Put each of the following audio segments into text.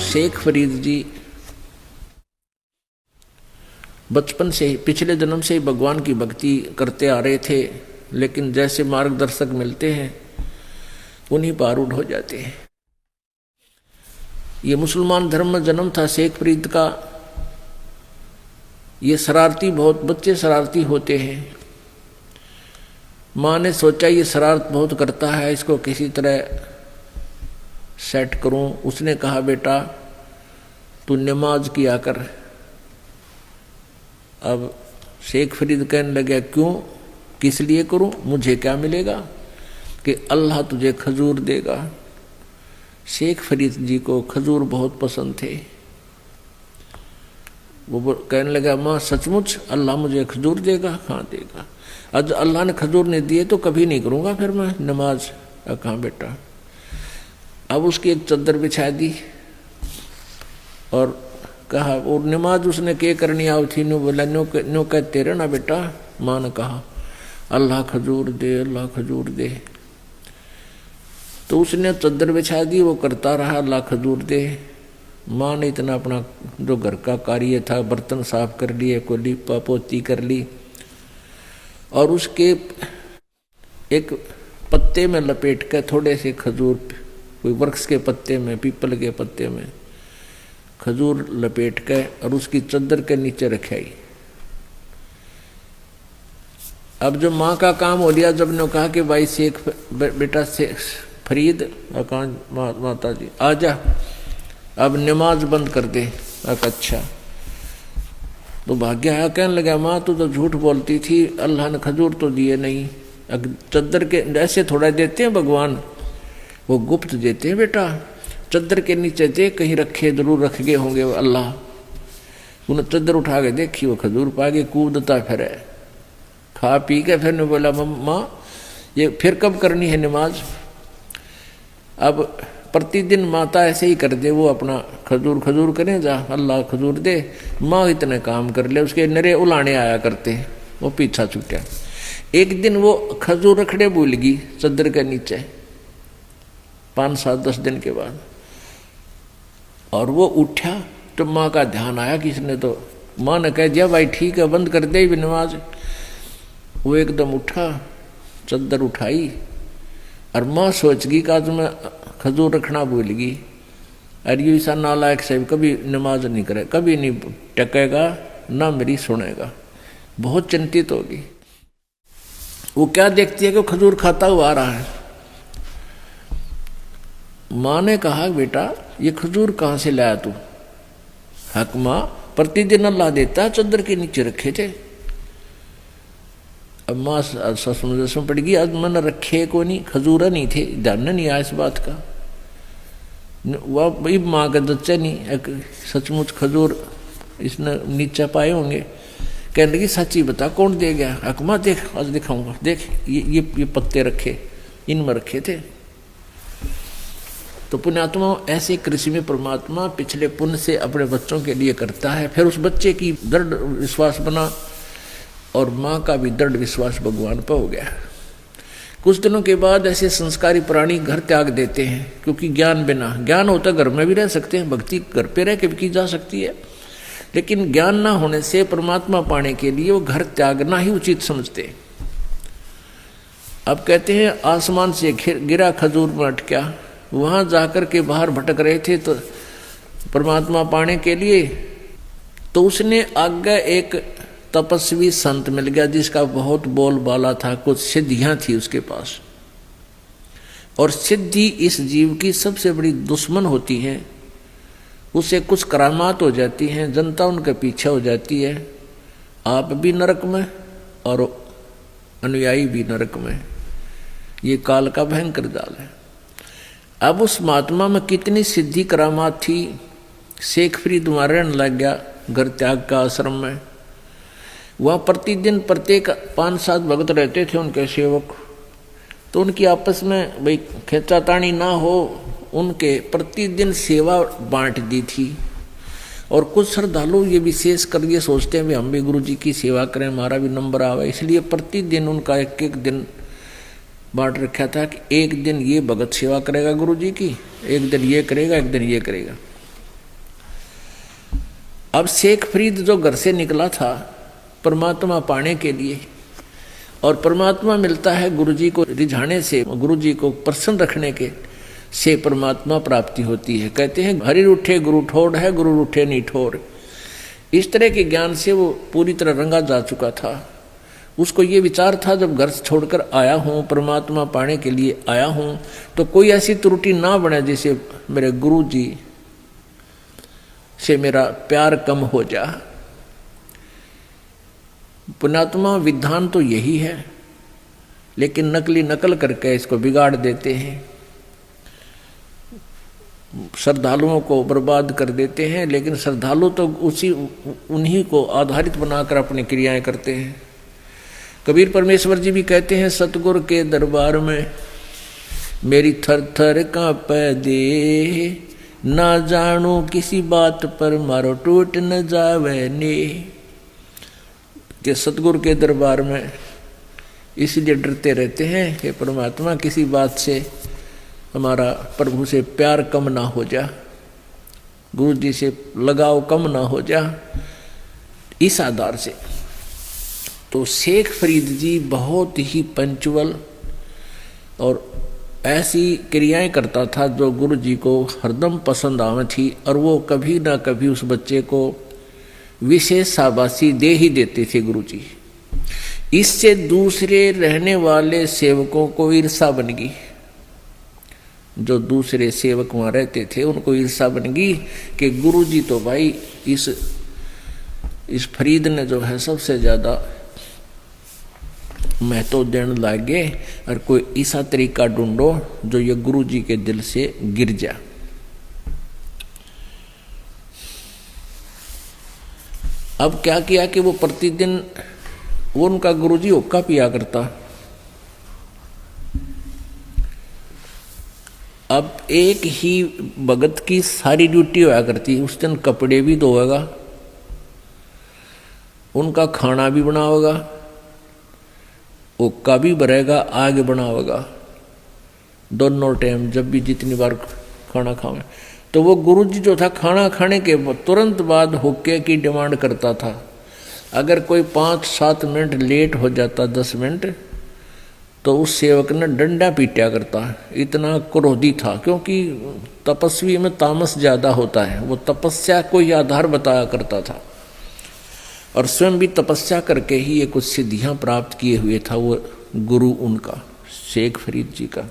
शेख फरीद जी बचपन से ही, पिछले जन्म से ही भगवान की भक्ति करते आ रहे थे, लेकिन जैसे मार्गदर्शक मिलते हैं उन्हीं पर आरूढ़ हो जाते हैं। ये मुसलमान धर्म में जन्म था शेख फरीद का। ये शरारती, बहुत बच्चे शरारती होते हैं। माँ ने सोचा ये शरारत बहुत करता है, इसको किसी तरह सेट करूं। उसने कहा बेटा तू नमाज किया कर। अब शेख फरीद कहने लगे क्यों, किस लिए करूं, मुझे क्या मिलेगा? कि अल्लाह तुझे खजूर देगा। शेख फरीद जी को खजूर बहुत पसंद थे। वो कहने लगा माँ सचमुच अल्लाह मुझे खजूर देगा? हाँ देगा। आज अल्लाह ने खजूर नहीं दिए तो कभी नहीं करूँगा फिर मैं नमाज। कहाँ बेटा। अब उसकी एक चद्दर बिछा दी और कहा, और नमाज उसने क्या करनी आई थी? नो बोला नो कहते रहना बेटा। माँ ने कहा अल्लाह खजूर दे, अल्लाह खजूर दे। तो उसने चद्दर बिछा दी, वो करता रहा अल्लाह खजूर दे। माँ ने इतना अपना जो घर का कार्य था, बर्तन साफ कर लिए, कोई लिपा पोती कर ली, और उसके एक पत्ते में लपेट कर थोड़े से खजूर, कोई वृक्ष के पत्ते में, पीपल के पत्ते में खजूर लपेट के और उसकी चद्दर के नीचे रखाई। अब जो माँ का काम हो लिया, जब ने कहा कि भाई शेख बेटा शेख फरीद, माता जी आजा अब नमाज बंद कर दे। अच्छा। तो भाग्य आया, कहने लगा माँ तू तो झूठ बोलती थी, अल्लाह ने खजूर तो दिए नहीं। चद्दर के ऐसे थोड़ा देते हैं भगवान, वो गुप्त देते हैं बेटा। चद्दर के नीचे दे, कहीं रखे जरूर रख गए होंगे वो अल्लाह। उन्हें चद्दर उठा के देखी, वो खजूर पा के कूदता फिर है। खा पी के फिर ने बोला माँ ये फिर कब करनी है नमाज? अब प्रतिदिन माता ऐसे ही कर दे, वो अपना खजूर खजूर करें जा, अल्लाह खजूर दे। माँ इतने काम कर ले, उसके नरे उलाने आया करते, वो पीछा छूटा। एक दिन वो खजूर रखड़े भूल गई चद्दर के नीचे, 5-7-10 दिन के बाद, और वो उठा तो माँ का ध्यान आया किसने, तो माँ ने कह दिया भाई ठीक है बंद कर दे नमाज। वो एकदम उठा, चद्दर उठाई, और माँ सोच गई कि आज मैं खजूर रखना भूल गई, और ये ऐसा नालायक से कभी नमाज नहीं करे, कभी नहीं टकेगा, ना मेरी सुनेगा। बहुत चिंतित होगी। वो क्या देखती है कि खजूर खाता हुआ आ रहा है। माँ ने कहा बेटा ये खजूर कहाँ से लाया तू? हक माँ प्रतिदिन अल्लाह देता है, चद्दर के नीचे रखे थे। अब माँ समझ पड़ गई, आज मैंने रखे को नहीं, खजूरा नहीं थे, ध्यान नहीं आया इस बात का। वह भाई माँ का बच्चा नहीं, सचमुच खजूर इसने नीचे पाए होंगे। कहने लगी सच्ची बता कौन दे गया? हक माँ देख आज दिखाऊंगा, देख ये पत्ते रखे, इनमें रखे थे। तो पुण्यात्मा ऐसे कृषि में परमात्मा पिछले पुण्य से अपने बच्चों के लिए करता है। फिर उस बच्चे की दृढ़ विश्वास बना, और माँ का भी दृढ़ विश्वास भगवान पर हो गया। कुछ दिनों के बाद ऐसे संस्कारी प्राणी घर त्याग देते हैं, क्योंकि ज्ञान बिना, ज्ञान होता घर में भी रह सकते हैं, भक्ति घर पे रह के भी की जा सकती है, लेकिन ज्ञान ना होने से परमात्मा पाने के लिए वो घर त्यागना ही उचित समझते हैं। अब कहते हैं आसमान से गिरा खजूर में अटका, वहां जाकर के बाहर भटक रहे थे तो परमात्मा पाने के लिए, तो उसने आगे एक तपस्वी संत मिल गया जिसका बहुत बोलबाला था, कुछ सिद्धियां थी उसके पास। और सिद्धि इस जीव की सबसे बड़ी दुश्मन होती है। उसे कुछ करामात हो जाती हैं, जनता उनके पीछे हो जाती है, आप भी नरक में और अनुयायी भी नरक में। ये काल का भयंकर जाल है। अब उस महात्मा में कितनी सिद्धि करामात थी। शेख फरीद वहाँ रहने लग गया घर त्याग का आश्रम में। वहाँ प्रतिदिन प्रत्येक 5-7 भगत रहते थे उनके सेवक। तो उनकी आपस में भाई खेचातानी ना हो, उनके प्रतिदिन सेवा बांट दी थी। और कुछ श्रद्धालु ये विशेष कर ये सोचते हैं भी हम भी गुरु जी की सेवा करें, हमारा भी नंबर आवे, इसलिए प्रतिदिन उनका एक दिन बांट रखा था कि एक दिन ये भगत सेवा करेगा गुरु जी की, एक दिन ये करेगा, एक दिन ये करेगा। अब शेख फरीद जो घर से निकला था परमात्मा पाने के लिए, और परमात्मा मिलता है गुरुजी को रिझाने से, गुरुजी को प्रसन्न रखने के से परमात्मा प्राप्ति होती है। कहते हैं हरि रूठे गुरु ठोर है, गुरु रूठे नहीं ठोर। इस तरह के ज्ञान से वो पूरी तरह रंगा जा चुका था। उसको ये विचार था जब घर छोड़कर आया हूँ, परमात्मा पाने के लिए आया हूँ, तो कोई ऐसी त्रुटि ना बने जैसे मेरे गुरु जी से मेरा प्यार कम हो जा। पुण्यात्मा विधान तो यही है, लेकिन नकली नकल करके इसको बिगाड़ देते हैं, श्रद्धालुओं को बर्बाद कर देते हैं। लेकिन श्रद्धालु तो उन्हीं को आधारित बनाकर अपनी क्रियाएं करते हैं। कबीर परमेश्वर जी भी कहते हैं, सतगुर के दरबार में मेरी थर थर कांपे दे, ना जानू किसी बात पर मारो टूट न जावे ने। कि सतगुर के दरबार में इसलिए डरते रहते हैं कि परमात्मा किसी बात से हमारा प्रभु से प्यार कम ना हो जा, गुरु जी से लगाव कम ना हो जा, इस आधार से। तो शेख फरीद जी बहुत ही पंचुअल और ऐसी क्रियाएं करता था जो गुरु जी को हरदम पसंद आवे थी, और वो कभी ना कभी उस बच्चे को विशेष शाबाशी दे ही देते थे गुरु जी। इससे दूसरे रहने वाले सेवकों को ईर्षा बन गई। जो दूसरे सेवक वहाँ रहते थे उनको ईर्षा बन गई कि गुरु जी तो भाई इस फरीद ने जो है सबसे ज़्यादा महत्व देने लगे, और कोई ऐसा तरीका ढूंढो जो ये गुरु जी के दिल से गिर जा। अब क्या किया कि वो प्रतिदिन वो उनका गुरु जी हुक्का पिया करता। अब एक ही भगत की सारी ड्यूटी होया करती, उस दिन कपड़े भी धोएगा, उनका खाना भी बनावेगा, हुक्का भी भरेगा, आग बनावेगा, दोनों टाइम जब भी जितनी बार खाना खावे। तो वो गुरुजी जो था खाना खाने के तुरंत बाद हुक्के की डिमांड करता था। अगर कोई 5-7 मिनट लेट हो जाता, 10 मिनट, तो उस सेवक ने डंडा पीटा करता। इतना क्रोधी था, क्योंकि तपस्वी में तामस ज़्यादा होता है। वो तपस्या को ही आधार बताया करता था, और स्वयं भी तपस्या करके ही ये कुछ सिद्धियां प्राप्त किए हुए था वो गुरु उनका शेख फरीद जी का।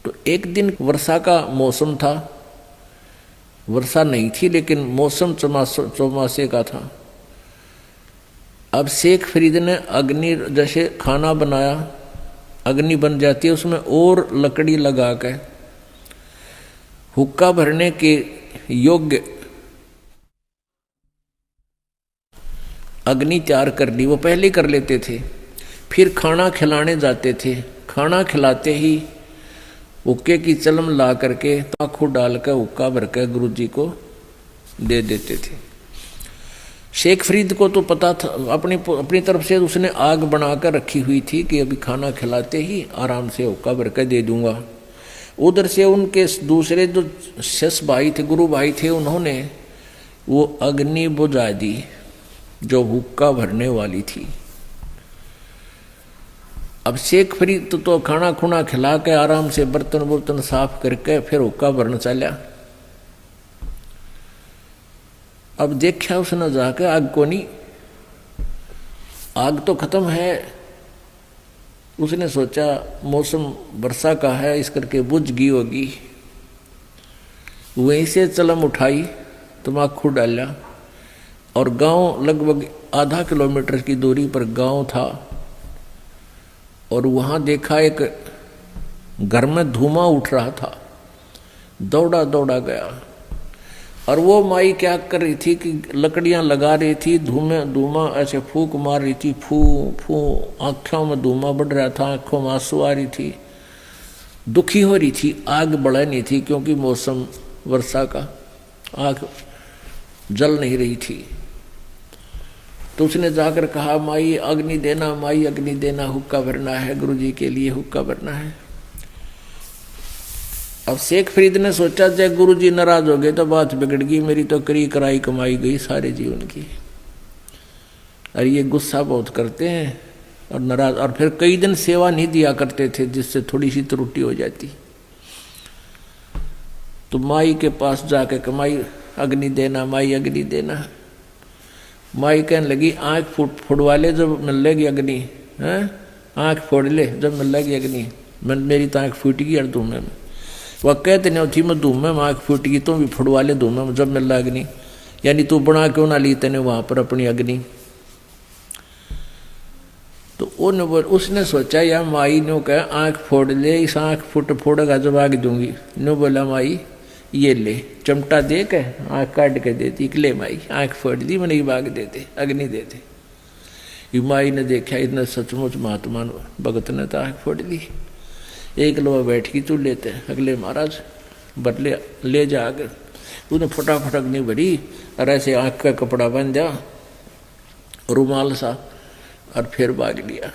तो एक दिन वर्षा का मौसम था, वर्षा नहीं थी लेकिन मौसम चौमासे का था। अब शेख फरीद ने अग्नि, जैसे खाना बनाया, अग्नि बन जाती है, उसमें और लकड़ी लगा के हुक्का भरने के योग्य अग्नि तैयार कर ली। वो पहले ही कर लेते थे। फिर खाना खिलाने जाते थे, खाना खिलाते ही हुक्के की चलम ला करके ताखू डाल कर हुक्का भर कर गुरु जी को दे देते थे। शेख फरीद को तो पता था, अपनी तरफ से उसने आग बनाकर रखी हुई थी कि अभी खाना खिलाते ही आराम से हुक्का भर कर दे दूंगा। उधर से उनके दूसरे जो शिष्य भाई थे, गुरु भाई थे, उन्होंने वो अग्नि बुझा दी जो हुक्का भरने वाली थी। अब शेख फरीद तो खाना खुना खिला के आराम से बर्तन साफ करके फिर हुक्का भरना चला। अब देखा उसने जाके आग को नहीं, आग तो खत्म है। उसने सोचा मौसम वर्षा का है, इस करके बुझ गई होगी। वहीं से चलम उठाई, तमाकू डाला, और गांव लगभग आधा किलोमीटर की दूरी पर गांव था, और वहां देखा एक घर में धुआं उठ रहा था। दौड़ा दौड़ा गया, और वो माई क्या कर रही थी कि लकड़ियां लगा रही थी, धुआं ऐसे फूंक मार रही थी, फू फू, आँखों में धुआं बढ़ रहा था, आँखों में आंसू आ रही थी, दुखी हो रही थी। आग बढ़ा नहीं थी क्योंकि मौसम वर्षा का, आग जल नहीं रही थी। तो उसने जाकर कहा, माई अग्नि देना, माई अग्नि देना, हुक्का भरना है, गुरु जी के लिए हुक्का भरना है। अब शेख फरीद ने सोचा जय गुरु जी नाराज हो गए तो बात बिगड़ गई, मेरी तो करी कराई कमाई गई सारे जीवन की। और ये गुस्सा बहुत करते हैं और नाराज, और फिर कई दिन सेवा नहीं दिया करते थे जिससे थोड़ी सी त्रुटि हो जाती। तो माई के पास जाके कमाई अग्नि देना, माई अग्नि देना। माई कहने लगी आँख फुड़वा ले जब मिल लेगी अग्नि, हैं आँख फोड़ ले जब मिल लेगी अग्नि। मेरी तो आँख फूट गई और धूमे में, वह कहते नहीं थी मैं धूमे में आँख फूट गई तो भी फुड़वा ले धूमे में जब मिल रहा अग्नि, यानी तू बना क्यों ना ली तेने वहाँ पर अपनी अग्नि। तो उसने सोचा या माई ने कहा आँख फोड़ ले, इस आँख फोड़ेगा जब आग दूंगी। नो बोला माई ये ले, चमटा दे के आँख काट के देती, ले माई आँख फोड़ दी, मैंने बाग दे दे अग्नि दे दे। ये माई ने देखा इतना सचमुच महात्मा भगत ने तो आँख फोड़ दी। एक लोग बैठ की तू लेते अगले महाराज बदले ले जा आगे, तूने फटाफट अग्नि भरी और ऐसे आँख का कपड़ा बन जा रुमाल सा और फिर भाग लिया।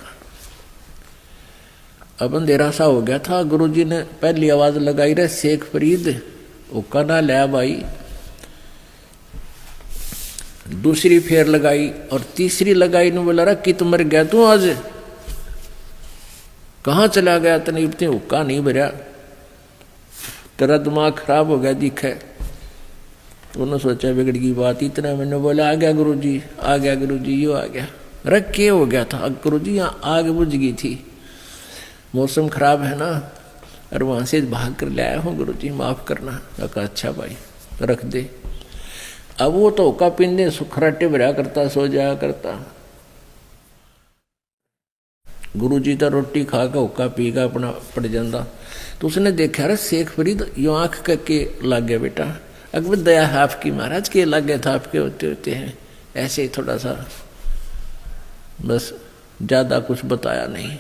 अब अंधेरा सा हो गया था। गुरुजी ने पहली आवाज लगाई रे शेख फरीद उका ना लिया भाई, दूसरी फेर लगाई और तीसरी लगाई ने बोला रे कित मर गया तू आज, कहाँ चला गया तने इतने हुक्का नहीं भरा, तेरा दिमाग खराब हो गया दिखे। उन्होंने सोचा बिगड़ की बात, इतना मैंने बोला आ गया गुरुजी, आ गया गुरुजी, यो आ गया। रख के हो गया था गुरुजी, यहाँ आग बुझ गई थी, मौसम खराब है ना, और वहाँ से भाग कर लाया हूँ गुरुजी माफ़ करना। कहा अच्छा भाई रख दे। अब वो तो हुक्का पीने खराटे भरा करता, सो जाया करता। गुरुजी तो रोटी खा के हुक्का पी का अपना पड़ जाता। तो उसने देखा रे शेख फरीद यो आँख के लग गया बेटा, अकबर दया है आपकी महाराज के लग गया था, आपके होते होते हैं ऐसे ही थोड़ा सा, बस ज्यादा कुछ बताया नहीं।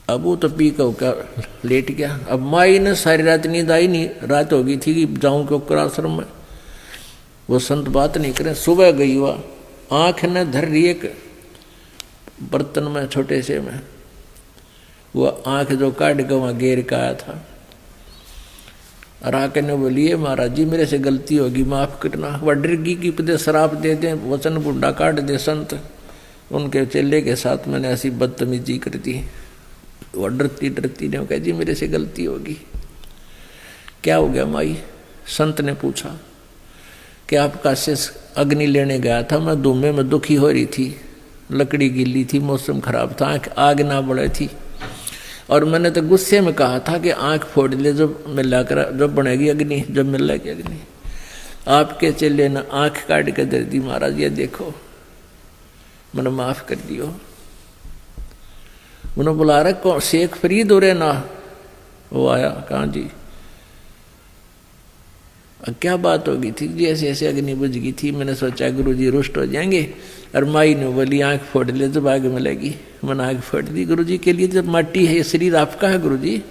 अब वो तो पी कर लेट गया। अब माई ने सारी रात नींद आई नहीं, रात हो गई थी कि जाऊं क्यों आश्रम में, वो संत बात नहीं करें। सुबह गई हुआ, आँख ने धर रही एक बर्तन में छोटे से में, वो आँख जो काट के वहाँ गेर का आया था। और आके ने बोली महाराज जी मेरे से गलती होगी माफ करना। वह डरगी की पदे शराब दे दें, वचन बुढ़ा काट दे संत, उनके चेले के साथ मैंने ऐसी बदतमीजी कर दी। वह डरती डरती ने कहा जी मेरे से गलती होगी। क्या हो गया माई? संत ने पूछा कि आपका शेष अग्नि लेने गया था, मैं धूमे में दुखी हो रही थी, लकड़ी गीली थी, मौसम खराब था, आग ना बढ़े थी, और मैंने तो गुस्से में कहा था कि आंख फोड़ ले जब मिला कर, जब बनेगी अग्नि, जब मिल लेगी अग्नि। आपके चेले ने आंख काट के दे दी, महाराज ये देखो मैंने माफ कर दियो। उन्होंने बुला रहा कौन? शेख फरीद हो रहे ना? वो आया, कहाँ जी? क्या बात हो गई थी जी? ऐसे ऐसे अग्नि बुझ गई थी, मैंने सोचा गुरु जी रुष्ट हो जाएंगे, और माई ने बोली आंख फोड़ ले जब आगे मिलेगी, मैंने आंख फोड़ दी। गुरु जी के लिए जब माटी है, ये शरीर आपका है गुरु जी।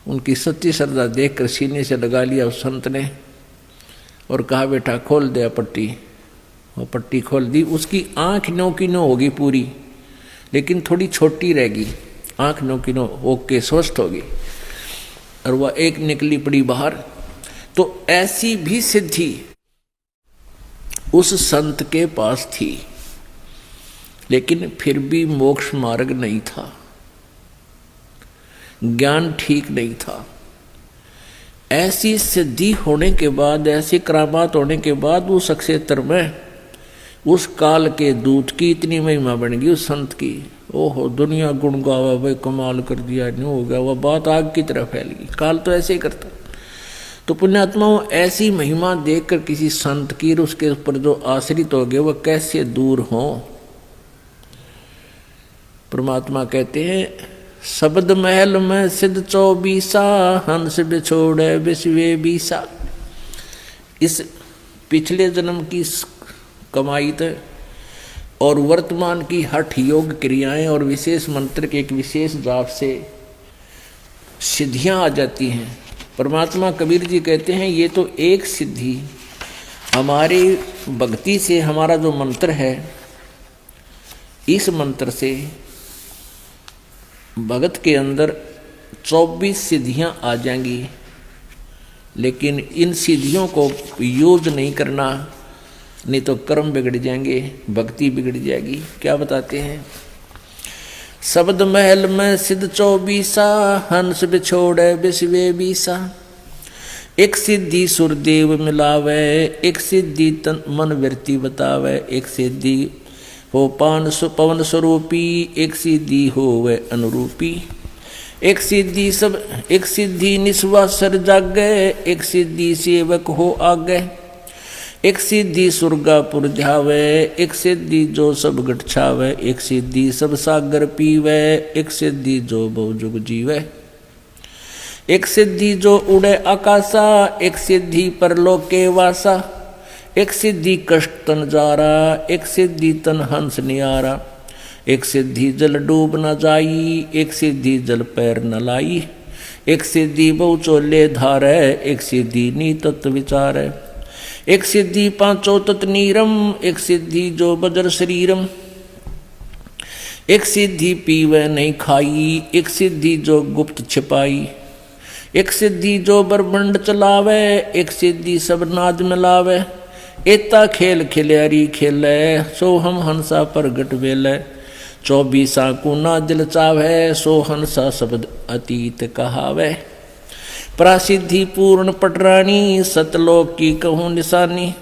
उनकी सच्ची श्रद्धा देख कर सीने से लगा लिया उस संत ने और कहा बेटा खोल दे पट्टी। वो पट्टी खोल दी, उसकी आंख नो की नो होगी पूरी, लेकिन थोड़ी छोटी रहेगी, आंख नो की नो ओके स्वस्थ होगी, और वह एक निकली पड़ी बाहर। तो ऐसी भी सिद्धि उस संत के पास थी, लेकिन फिर भी मोक्ष मार्ग नहीं था, ज्ञान ठीक नहीं था। ऐसी सिद्धि होने के बाद, ऐसी करामात होने के बाद उस क्षेत्र में उस काल के दूत की इतनी महिमा बन गई उस संत की। ओहो दुनिया गुण गावा, भाई कमाल कर दिया, नहीं हो गया, वह बात आग की तरह फैल गई। काल तो ऐसे ही करता। तो पुण्यात्माओं ऐसी महिमा देखकर किसी संत की, उसके ऊपर जो आश्रित हो गए वह कैसे दूर हो। परमात्मा कहते हैं शब्द महल में सिद्ध 24 हंस बिछोड़े विश्वे 20। इस पिछले जन्म की कमाई और वर्तमान की हठ योग क्रियाएं और विशेष मंत्र के एक विशेष जाप से सिद्धियां आ जाती हैं। परमात्मा कबीर जी कहते हैं ये तो एक सिद्धि हमारी भक्ति से, हमारा जो मंत्र है, इस मंत्र से भगत के अंदर 24 सिद्धियां आ जाएंगी, लेकिन इन सिद्धियों को यूज नहीं करना, नहीं तो कर्म बिगड़ जाएंगे, भक्ति बिगड़ जाएगी। क्या बताते हैं? शब्द महल में सिद्ध 24 हंस बिछोड़े बिस्वे 20। एक सिद्धि सुरदेव मिलावे, एक सिद्धि तन मन वृत्ति बतावे, एक सिद्धि हो पवन स्वरूपी, एक सिद्धि हो वे अनुरूपी। एक सिद्धि निस्वासर जागे, एक सिद्धि सेवक हो आगे, एक सिद्धि सुरगापुर ध्यावे, एक सिद्धि जो सब गट छावे, एक सिद्धि सब सागर पीवे, एक सिद्धि जो बहु जुग जीवे। एक सिद्धि जो उड़े आकाशा, एक सिद्धि परलोक के वासा, एक सिद्धि कष्ट तन जारा, एक सिद्धि तन हंस नियारा, एक सिद्धि जल डूब न जाई, एक सिद्धि जल पैर न लाई, एक सिद्धि बहु चोले धारे, एक सिद्धि नी तत्व विचारे, एक सिद्धि पांचों तत् नीरम, एक सिद्धि जो बजर शरीरम, एक सिद्धि पीवे नहीं खाई, एक सिद्धि जो गुप्त छिपाई, एक सिद्धि जो ब्रह्मंड चलावे, एक सिद्धि सब नाद मिलावे, एता खेल खिल्यारी खेले, सो हम हंसा प्रगट वेले, 24 को ना दिल चावे, सो हंसा शब्द अतीत कहावे। प्रासिद्धि पूर्ण पटरानी, सतलोक की कहूँ निशानी,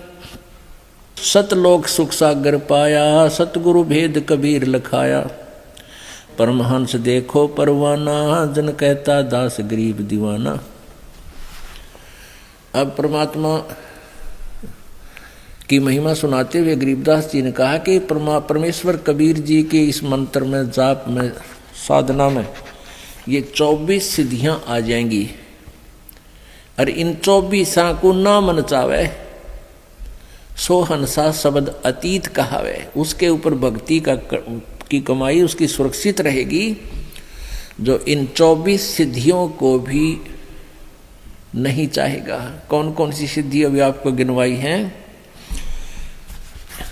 सतलोक सुख सागर पाया, सतगुरु भेद कबीर लखाया। परमहंस देखो परवाना, जन कहता दास गरीब दीवाना। अब परमात्मा की महिमा सुनाते हुए गरीबदास जी ने कहा कि परमेश्वर कबीर जी के इस मंत्र में, जाप में, साधना में ये 24 सिद्धियां आ जाएंगी, और इन 24 को ना मन चावे, सो हंसा शब्द अतीत कहावे। उसके ऊपर भक्ति की कमाई उसकी सुरक्षित रहेगी, जो इन 24 सिद्धियों को भी नहीं चाहेगा। कौन कौन सी सिद्धि अभी आपको गिनवाई हैं?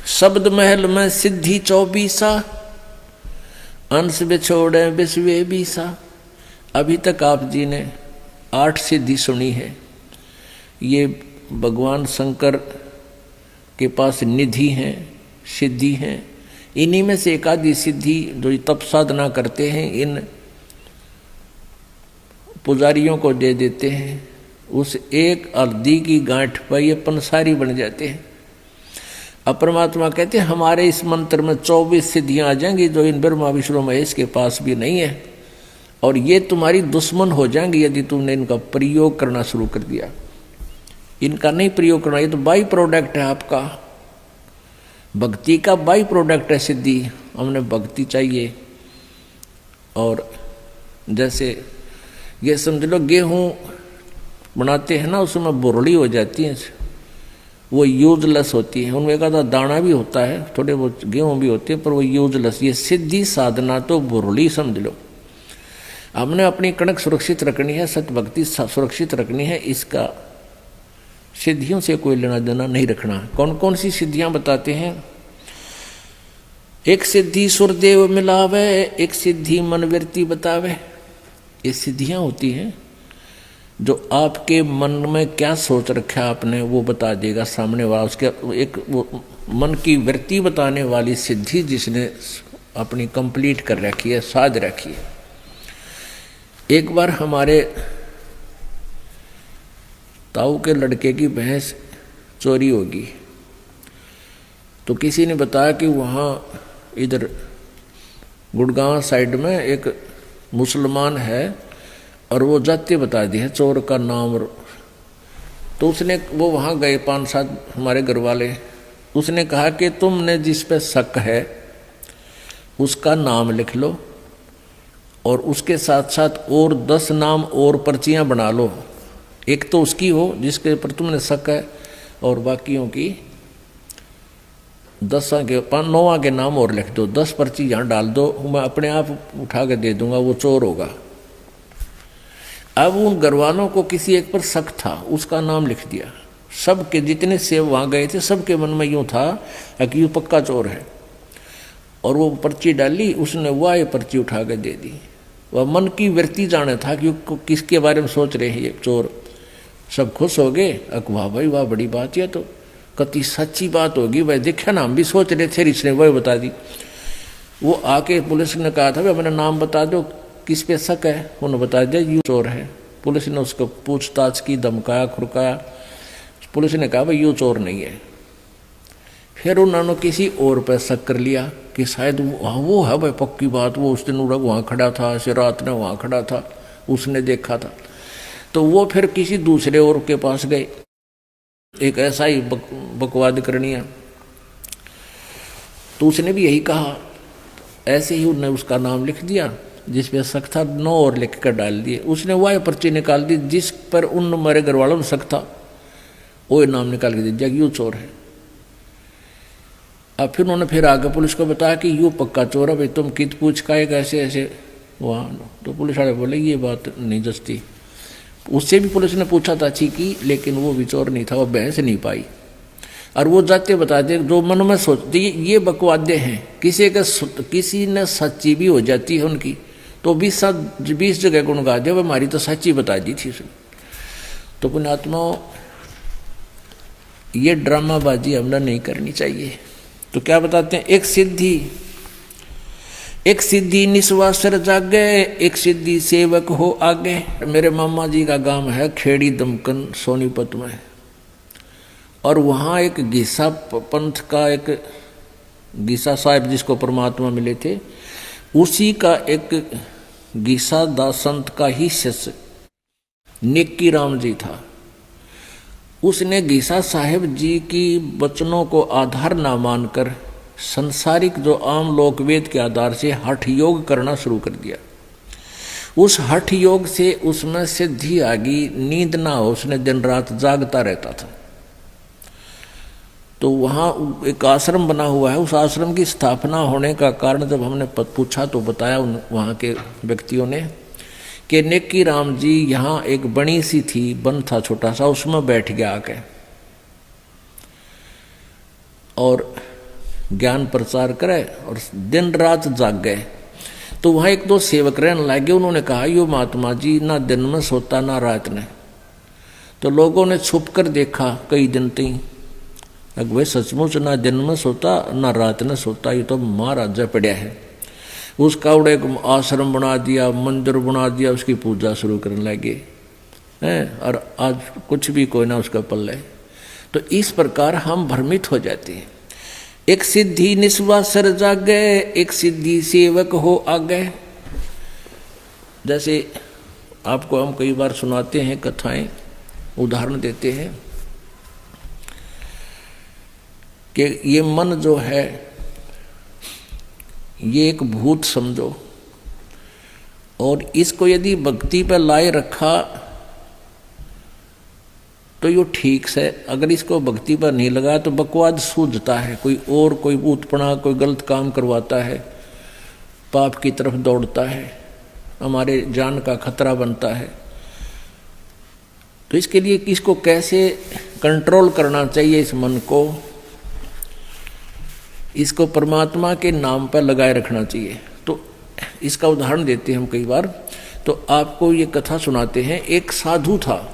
शब्द महल में सिद्धि 24, अंश बिछोड़े बिस्वे 20। अभी तक आप जी ने 8 सिद्धि सुनी है। ये भगवान शंकर के पास निधि हैं, सिद्धि हैं। इन्हीं में से एक आधी सिद्धि जो तप साधना करते हैं, इन पुजारियों को दे देते हैं। उस एक हल्दी की गांठ पर ये पंसारी बन जाते हैं। अब परमात्मा कहते हैं हमारे इस मंत्र में 24 सिद्धियां आ जाएंगी, जो इन ब्रह्मा विष्णु महेश के पास भी नहीं है, और ये तुम्हारी दुश्मन हो जाएंगी यदि तुमने इनका प्रयोग करना शुरू कर दिया। इनका नहीं प्रयोग करना, ये तो बाई प्रोडक्ट है आपका, भक्ति का बाई प्रोडक्ट है सिद्धि। हमने भक्ति चाहिए। और जैसे ये समझ लो गेहूँ बनाते हैं ना, उसमें बुरड़ी हो जाती है, वो यूजलेस होती है। उनमें एक आधा दाना भी होता है, थोड़े बहुत गेहूँ भी होते हैं, पर वो यूजलेस। ये सिद्धि साधना तो बुरड़ी समझ लो। हमने अपनी कणक सुरक्षित रखनी है, सत्य भक्ति सुरक्षित रखनी है, इसका सिद्धियों से कोई लेना देना नहीं रखना। कौन कौन सी सिद्धियां बताते हैं? एक सिद्धि सुरदेव मिलावे, एक सिद्धि मनवृत्ति बतावे। ये सिद्धियां होती हैं जो आपके मन में क्या सोच रखा आपने वो बता देगा सामने वाला। उसके एक वो मन की वृत्ति बताने वाली सिद्धि जिसने अपनी कंप्लीट कर रखी है, साध रखी है। एक बार हमारे ताऊ के लड़के की भैंस चोरी होगी, तो किसी ने बताया कि वहाँ इधर गुड़गांव साइड में एक मुसलमान है, और वो जाति बता दी है चोर का नाम। तो उसने वो वहाँ गए 5-7 हमारे घर वाले, उसने कहा कि तुमने जिस पे शक है उसका नाम लिख लो, और उसके साथ साथ और 10 नाम और पर्चियाँ बना लो। एक तो उसकी हो जिसके ऊपर तुमने शक है, और बाकियों की 10 के 9 के नाम और लिख दो। 10 पर्ची यहाँ डाल दो, मैं अपने आप उठा के दे दूंगा, वो चोर होगा। अब उन घर वालों को किसी एक पर शक था, उसका नाम लिख दिया। सबके जितने सेव वहाँ गए थे सबके मन में यूँ था कि यूँ पक्का चोर है, और वो पर्ची डाली, उसने वह पर्ची उठा के दे दी। वह मन की वृत्ति जाने था कि किसके बारे में सोच रहे हैं ये चोर। सब खुश हो गए, वाह भाई वाह, बड़ी बात है, तो कति सच्ची बात होगी भाई, देखा ना हम भी सोच रहे थे, इसने वह बता दी। वो आके पुलिस ने कहा था भाई अपना नाम बता दो, किस पे शक है, उन्होंने बता दिया यूँ चोर है। पुलिस ने उसको पूछताछ की, धमकाया खुरकाया, पुलिस ने कहा भाई यूँ चोर नहीं है। फिर उन्होंने किसी और पर शक कर लिया कि शायद वो है भाई पक्की बात, वो उस दिन वहाँ खड़ा था, ऐसे रात में वहाँ खड़ा था, उसने देखा था। तो वो फिर किसी दूसरे और के पास गए, एक ऐसा ही बकवाद करनी है, तो उसने भी यही कहा। ऐसे ही उन्होंने उसका नाम लिख दिया, जिस पे शक था 9 और लिख कर डाल दिए। उसने वह पर्ची निकाल दी जिस पर उन हमारे घर वालों में शक था, वो नाम निकाल के दे दिया कि यूँ चोर है। अब फिर उन्होंने फिर आगे पुलिस को बताया कि यूँ पक्का चोर है भाई, तुम कित पूछ का ऐसे ऐसे वहाँ। तो पुलिस वाले बोले ये बात नहीं जचती। उससे भी पुलिस ने पूछा था अच्छी की, लेकिन वो भी चोर नहीं था, वो बहस नहीं पाई। और वो जाते बताते जो मन में सोचते ये बकवादे हैं, किसी ने सच्ची भी हो जाती है उनकी, तो 20 जगह गुण गा दे, हमारी तो सच्ची बता दी थी उसने। तो पुण्यात्माओं, ये ड्रामाबाजी हमने नहीं करनी चाहिए। तो क्या बताते हैं, एक सिद्धि निस्वासर जागे, एक सिद्धि सेवक हो आगे। मेरे मामा जी का गांव है खेड़ी दमकन सोनीपत में, और वहाँ एक गीसा पंथ का एक गीसा साहिब जिसको परमात्मा मिले थे, उसी का एक गीसा दास संत का ही शिष्य नेक्की राम जी था। उसने गीसा साहिब जी की वचनों को आधार ना मानकर संसारिक जो आम लोकवेद के आधार से हठ योग करना शुरू कर दिया। उस हठ योग से उसमें सिद्धि आ गई, नींद ना हो, उसने दिन रात जागता रहता था। तो वहाँ एक आश्रम बना हुआ है, उस आश्रम की स्थापना होने का कारण जब हमने पूछा तो बताया वहाँ के व्यक्तियों ने कि नेक्की राम जी यहाँ एक बड़ी सी थी, वन था छोटा सा, उसमें बैठ गया आके और ज्ञान प्रचार करे और दिन रात जाग गए। तो वहाँ एक दो सेवक रहने लगे, उन्होंने कहा यो महात्मा जी ना दिन में सोता ना रात में। तो लोगों ने छुप कर देखा कई दिन तक, अगवे सचमुच ना दिन में सोता ना रात में सोता, ये तो महाराजा पड़ा है। उसका उड़े एक आश्रम बना दिया, मंदिर बना दिया, उसकी पूजा शुरू करने लगे हैं, और आज कुछ भी कोई ना उसका पल्ले। तो इस प्रकार हम भ्रमित हो जाते हैं। एक सिद्धि निस्वासर जागे, एक सिद्धि सेवक हो आगे। जैसे आपको हम कई बार सुनाते हैं कथाएं, उदाहरण देते हैं कि ये मन जो है ये एक भूत समझो, और इसको यदि भक्ति पर लाए रखा तो ये ठीक से, अगर इसको भक्ति पर नहीं लगा तो बकवाद सूझता है, कोई और कोई भूतपना कोई गलत काम करवाता है, पाप की तरफ दौड़ता है, हमारे जान का खतरा बनता है। तो इसके लिए किसको कैसे कंट्रोल करना चाहिए इस मन को, इसको परमात्मा के नाम पर लगाए रखना चाहिए। तो इसका उदाहरण देते हैं हम कई बार। तो आपको ये कथा सुनाते हैं, एक साधु था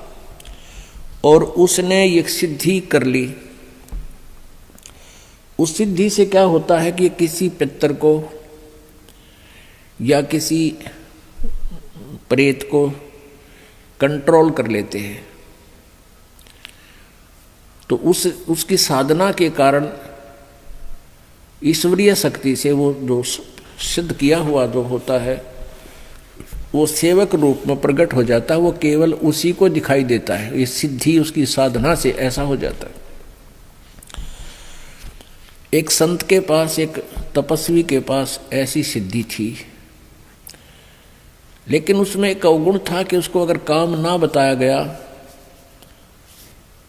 और उसने एक सिद्धि कर ली। उस सिद्धि से क्या होता है कि किसी पितर को या किसी प्रेत को कंट्रोल कर लेते हैं। तो उसकी साधना के कारण ईश्वरीय शक्ति से वो जो सिद्ध किया हुआ जो होता है वो सेवक रूप में प्रकट हो जाता है, वो केवल उसी को दिखाई देता है। ये सिद्धि उसकी साधना से ऐसा हो जाता है। एक संत के पास, एक तपस्वी के पास ऐसी सिद्धि थी, लेकिन उसमें एक अवगुण था कि उसको अगर काम ना बताया गया,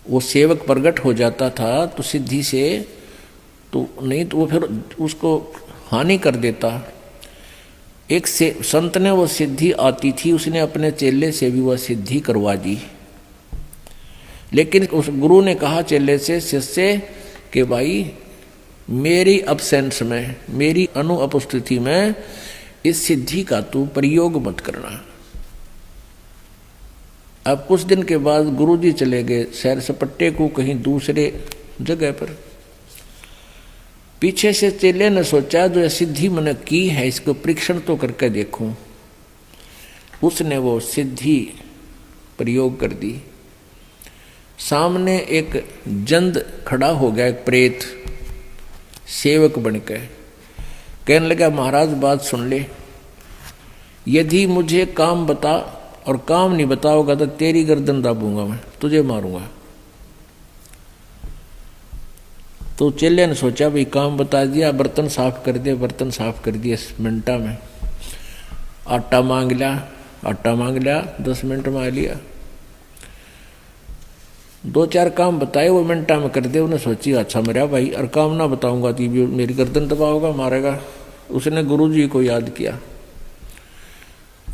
वो सेवक प्रकट हो जाता था तो सिद्धि से, तो नहीं तो वो फिर उसको हानि कर देता। एक से संत ने वो सिद्धि आती थी, उसने अपने चेले से भी वह सिद्धि करवा दी। लेकिन उस गुरु ने कहा चेले से, शिष्य कि भाई मेरी अब्सेंस में, मेरी अनुपस्थिति में इस सिद्धि का तू प्रयोग मत करना। अब कुछ दिन के बाद गुरुजी चले गए सैर सपट्टे को कहीं दूसरे जगह पर। पीछे से चेले ने सोचा जो सिद्धि मैंने की है इसको परीक्षण तो करके देखूं। उसने वो सिद्धि प्रयोग कर दी। सामने एक जंद खड़ा हो गया, एक प्रेत सेवक बनकर कहने लगा, महाराज बात सुन ले, यदि मुझे काम बता और काम नहीं बताओगा तो तेरी गर्दन दाबूंगा, मैं तुझे मारूंगा। तो चेले ने सोचा भाई काम बता दिया, बर्तन साफ कर दिया, बर्तन साफ कर दिया मिनटा में। आटा मांग लिया 10 मिनट में आ लिया। 2-4 काम बताए वो मिनटा में कर दे। उन्हें सोची अच्छा मेरा भाई, और काम ना बताऊंगा तो भी मेरी गर्दन दबाओगा, मारेगा। उसने गुरुजी को याद किया,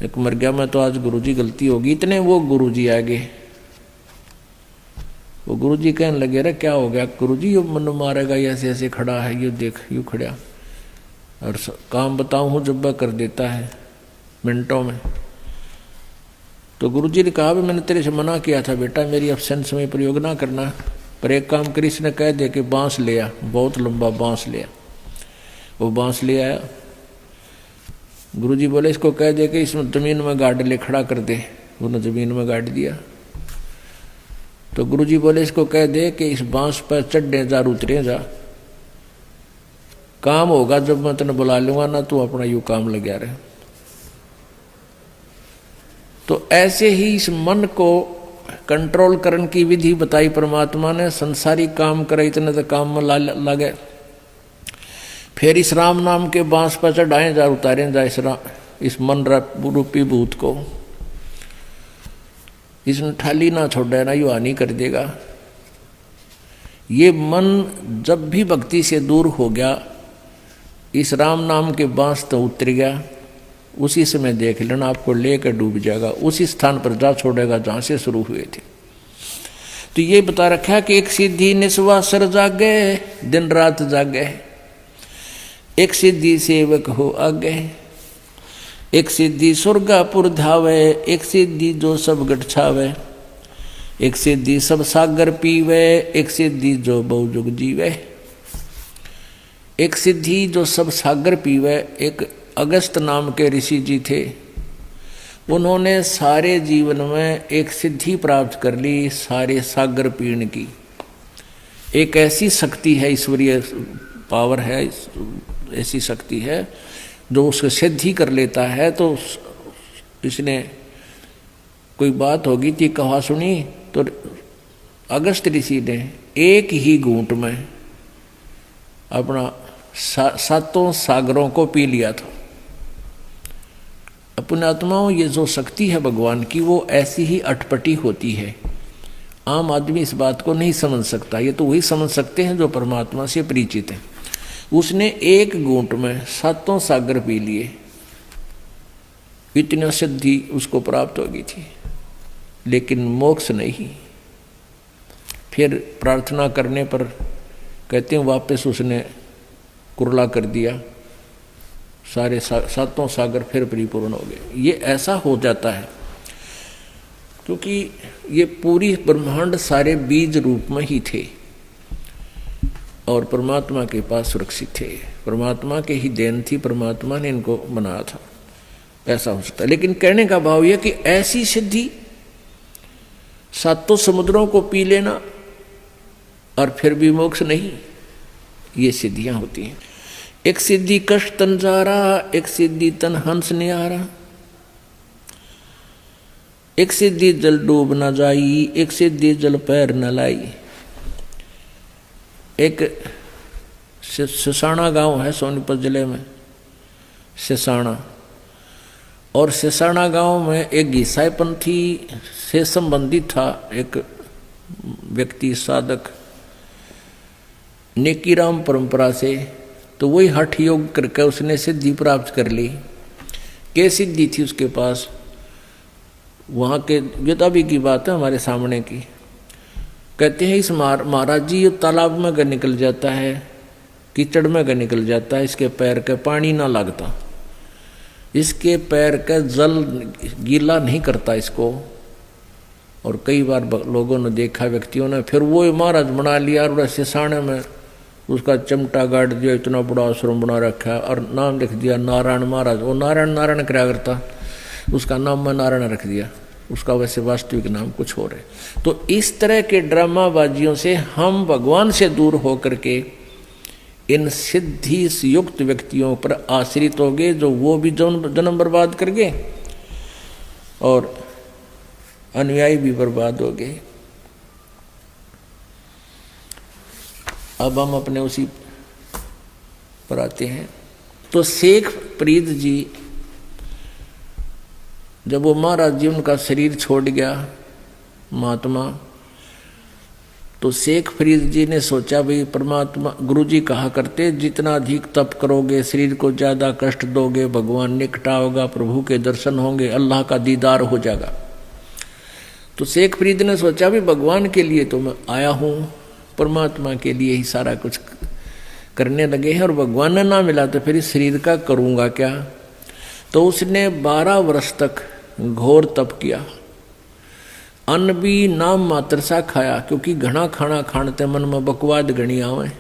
एक मर गया मैं तो आज गुरुजी गलती होगी। इतने वो गुरुजी आ गए। वो गुरुजी कहने लगे, अरे क्या हो गया गुरुजी, यो मन मारेगा, ऐसे ऐसे खड़ा है, ये देख यूँ खड़ा, और काम बताऊँ हूँ जब कर देता है मिनटों में। तो गुरुजी ने कहा, मैंने तेरे से मना किया था बेटा, मेरी एब्सेंस में प्रयोग ना करना, पर एक काम करी। इसने कह दे कि बांस ले आ, बहुत लंबा बांस ले आ। वो बांस ले आया। गुरुजी बोले इसको कह दे कि इसमें जमीन में गाड़ ले, खड़ा कर दे। उन्होंने जमीन में गाड़ दिया। तो गुरुजी बोले इसको कह दे कि इस बांस पर चढ़ने जा, उतरे जा, काम होगा जब मैं तेने बुला लूंगा ना, तू अपना यूं काम लगा रहे। तो ऐसे ही इस मन को कंट्रोल करने की विधि बताई परमात्मा ने। संसारी काम करे इतने तो काम में लगे। फिर इस राम नाम के बांस पर चढ़ाए जा, उतारे जा इस मन रूपी भूत को। इसने ठाली ना छोड़े ना, यू हानि कर देगा। ये मन जब भी भक्ति से दूर हो गया, इस राम नाम के बांस तो उतर गया, उसी समय देख लेना आपको लेकर डूब जाएगा, उसी स्थान पर जा छोड़ेगा जहां से शुरू हुए थे। तो ये बता रखा कि एक सिद्धि निस्वासर जागे, दिन रात जागे, एक सिद्धि सेवक हो आगे, एक सिद्धि स्वर्गापुर धावे, एक सिद्धि जो सब गठ छावे, एक सिद्धि सब सागर पीवे, एक सिद्धि जो बहुजुग जीवे। एक सिद्धि जो सब सागर पीवे, एक अगस्त नाम के ऋषि जी थे। उन्होंने सारे जीवन में एक सिद्धि प्राप्त कर ली, सारे सागर पीने की। एक ऐसी शक्ति है, ईश्वरीय पावर है, ऐसी शक्ति है जो उसको सिद्धि कर लेता है। तो इसने कोई बात होगी थी, कहा सुनी, तो अगस्त ऋषि ने एक ही घूंट में अपना 7 सागरों को पी लिया था। अपने आत्माओं, ये जो शक्ति है भगवान की, वो ऐसी ही अटपटी होती है। आम आदमी इस बात को नहीं समझ सकता, ये तो वही समझ सकते हैं जो परमात्मा से परिचित हैं। उसने एक घूंट में 7 सागर पी लिए, इतनी सिद्धि उसको प्राप्त हो गई थी, लेकिन मोक्ष नहीं। फिर प्रार्थना करने पर कहते हैं वापस उसने कुरला कर दिया, सारे 7 सागर फिर परिपूर्ण हो गए। ये ऐसा हो जाता है क्योंकि ये पूरी ब्रह्मांड सारे बीज रूप में ही थे और परमात्मा के पास सुरक्षित थे। परमात्मा के ही देन थी, परमात्मा ने इनको बनाया था। ऐसा हो सकता है, लेकिन कहने का भाव यह कि ऐसी सिद्धि 7 समुद्रों को पी लेना और फिर भी मोक्ष नहीं, ये सिद्धियां होती हैं। एक सिद्धि कष्ट तन जा रहा, एक सिद्धि तन हंस न्यारा, एक सिद्धि जल डूब न जाई, एक सिद्धि जल पैर न लाई। एक सिसाना गांव है सोनीपत जिले में, सिसाना, और सिसाना गांव में एक ईसाईपंथी से संबंधित था एक व्यक्ति, साधक, नेकीराम परंपरा से। तो वही हठ योग करके उसने सिद्धि प्राप्त कर ली। क्या सिद्धि थी उसके पास? वहाँ के वेदाबी की बात है हमारे सामने की। कहते हैं इस महाराज जी ये तालाब में का निकल जाता है, कीचड़ में का निकल जाता है, इसके पैर के पानी ना लगता। इसके पैर का जल गीला नहीं करता इसको। और कई बार लोगों ने देखा, व्यक्तियों ने, फिर वो महाराज बना लिया और वैसे साने में उसका चमटा गाड़ दिया, इतना बड़ा आश्रम बना रखा है और नाम लिख दिया नारायण महाराज। वो नारायण नारायण क्या करता, उसका नाम मैं नारायण रख दिया, उसका वैसे वास्तविक नाम कुछ और है। तो इस तरह के ड्रामाबाजियों से हम भगवान से दूर होकर के इन सिद्धि से युक्त व्यक्तियों पर आश्रित हो गए, जो वो भी जन्म बर्बाद कर गए और अनुयायी भी बर्बाद हो गए। अब हम अपने उसी पर आते हैं। तो शेख फरीद जी, जब वो महाराज जी उनका शरीर छोड़ गया महात्मा, तो शेख फरीद जी ने सोचा भाई परमात्मा, गुरु जी कहा करते जितना अधिक तप करोगे, शरीर को ज़्यादा कष्ट दोगे, भगवान निकटा होगा, प्रभु के दर्शन होंगे, अल्लाह का दीदार हो जाएगा। तो शेख फरीद ने सोचा भी भगवान के लिए तो मैं आया हूँ, परमात्मा के लिए ही सारा कुछ करने लगे हैं और भगवान ने ना मिला तो फिर इस शरीर का करूँगा क्या। तो उसने 12 वर्ष तक घोर तप किया, अन्न भी नाम मात्र सा खाया, क्योंकि घना खाना खानते मन में बकवाद घनी आवे।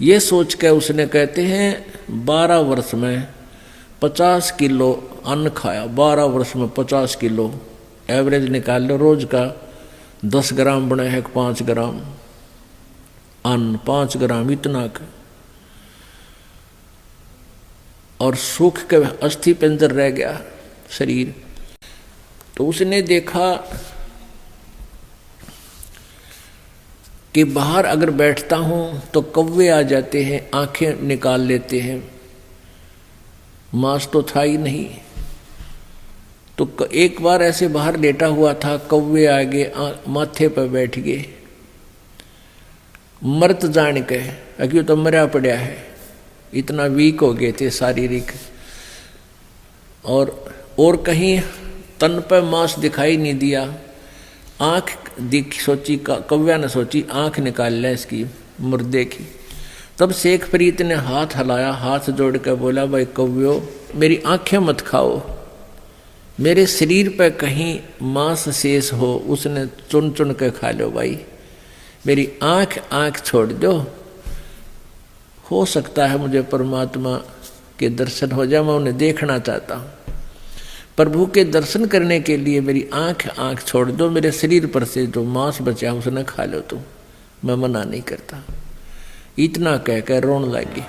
ये सोच के उसने, कहते हैं 12 वर्ष में 50 किलो अन्न खाया। 12 वर्ष में 50 किलो एवरेज निकाल लो, रोज का 10 ग्राम बने है, 5 ग्राम अन्न, 5 ग्राम इतना का। और सूख के अस्थि पिंजर रह गया शरीर। तो उसने देखा कि बाहर अगर बैठता हूं तो कौवे आ जाते हैं, आंखें निकाल लेते हैं, मांस तो था ही नहीं। तो एक बार ऐसे बाहर लेटा हुआ था, कौवे आ गए, माथे पर बैठ गए, मर्त जान के, अक्यों तो मरा पड़ा है, इतना वीक हो गए थे शारीरिक। और कहीं तन पर मांस दिखाई नहीं दिया। आंख सोची, कौव्या ने सोची आंख निकाल ले इसकी मुर्दे की। तब शेख फरीद ने हाथ हिलाया, हाथ जोड़ कर बोला, भाई कौव्यो मेरी आंखें मत खाओ, मेरे शरीर पर कहीं मांस शेष हो उसने चुन चुन के खा लो भाई, मेरी आंख छोड़ दो, हो सकता है मुझे परमात्मा के दर्शन हो जाए, मैं उन्हें देखना चाहता हूँ। प्रभु के दर्शन करने के लिए मेरी आंख छोड़ दो, मेरे शरीर पर से जो मांस बचा उसने खा लो तुम, मैं मना नहीं करता। इतना कहकर रोने लगी।